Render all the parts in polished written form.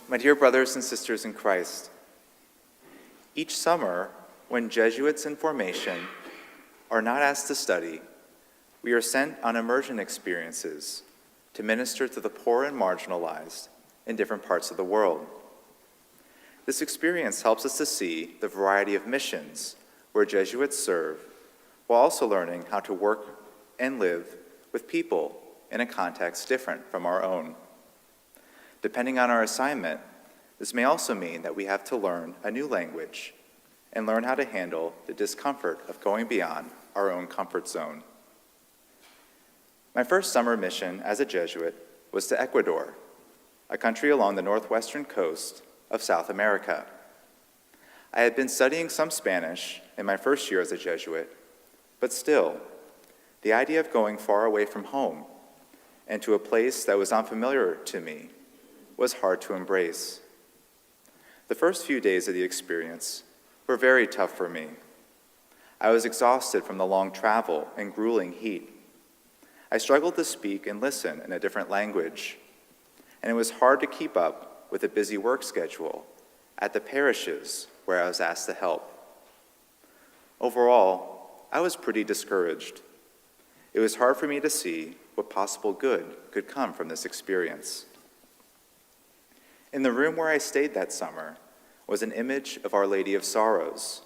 My dear brothers and sisters in Christ, each summer, when Jesuits in formation are not asked to study, we are sent on immersion experiences to minister to the poor and marginalized in different parts of the world. This experience helps us to see the variety of missions where Jesuits serve, while also learning how to work and live with people in a context different from our own. Depending on our assignment, this may also mean that we have to learn a new language and learn how to handle the discomfort of going beyond our own comfort zone. My first summer mission as a Jesuit was to Ecuador, a country along the northwestern coast of South America. I had been studying some Spanish in my first year as a Jesuit, but still, the idea of going far away from home and to a place that was unfamiliar to me was hard to embrace. The first few days of the experience were very tough for me. I was exhausted from the long travel and grueling heat. I struggled to speak and listen in a different language, and it was hard to keep up with a busy work schedule at the parishes where I was asked to help. Overall, I was pretty discouraged. It was hard for me to see what possible good could come from this experience. In the room where I stayed that summer was an image of Our Lady of Sorrows,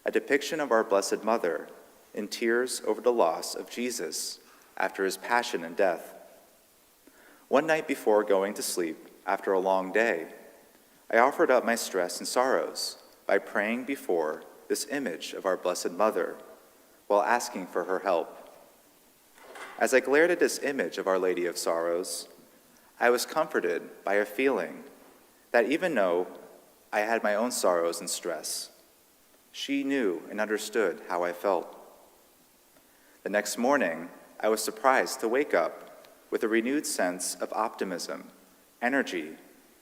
a depiction of our Blessed Mother in tears over the loss of Jesus after his passion and death. One night before going to sleep after a long day, I offered up my stress and sorrows by praying before this image of our Blessed Mother while asking for her help. As I glared at this image of Our Lady of Sorrows, I was comforted by a feeling that even though I had my own sorrows and stress, she knew and understood how I felt. The next morning, I was surprised to wake up with a renewed sense of optimism, energy,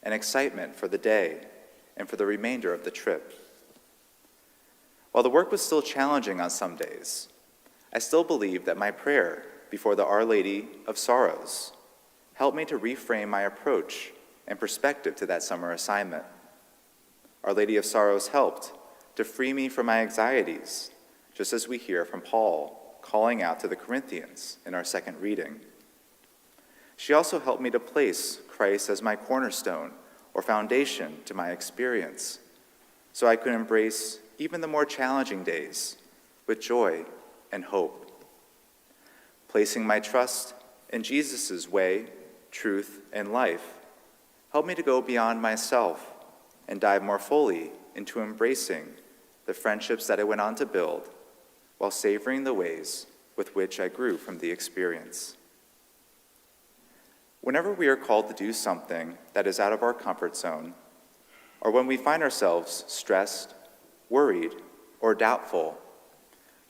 and excitement for the day and for the remainder of the trip. While the work was still challenging on some days, I still believed that my prayer before the Our Lady of Sorrows helped me to reframe my approach and perspective to that summer assignment. Our Lady of Sorrows helped to free me from my anxieties, just as we hear from Paul calling out to the Corinthians in our second reading. She also helped me to place Christ as my cornerstone or foundation to my experience, so I could embrace even the more challenging days with joy and hope. Placing my trust in Jesus' way, truth, and life helped me to go beyond myself and dive more fully into embracing the friendships that I went on to build while savoring the ways with which I grew from the experience. Whenever we are called to do something that is out of our comfort zone, or when we find ourselves stressed, worried, or doubtful,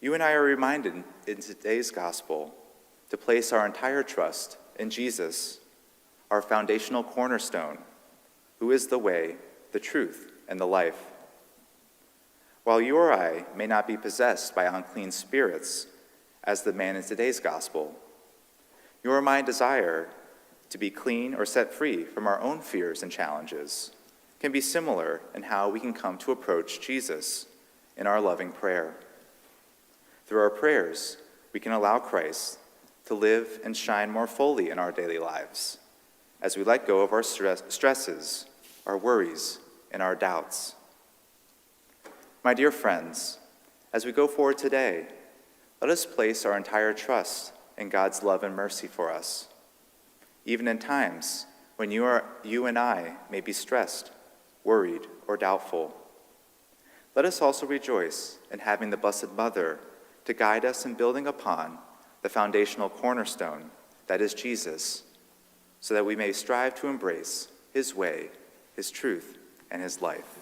you and I are reminded in today's gospel to place our entire trust in Jesus, our foundational cornerstone, who is the way, the truth, and the life. While you or I may not be possessed by unclean spirits, as the man in today's gospel, your or my desire to be clean or set free from our own fears and challenges can be similar in how we can come to approach Jesus in our loving prayer. Through our prayers, we can allow Christ to live and shine more fully in our daily lives as we let go of our stresses, our worries, and our doubts. My dear friends, as we go forward today, let us place our entire trust in God's love and mercy for us, even in times when you and I may be stressed, worried, or doubtful. Let us also rejoice in having the Blessed Mother to guide us in building upon the foundational cornerstone that is Jesus, so that we may strive to embrace his way, his truth, and his life.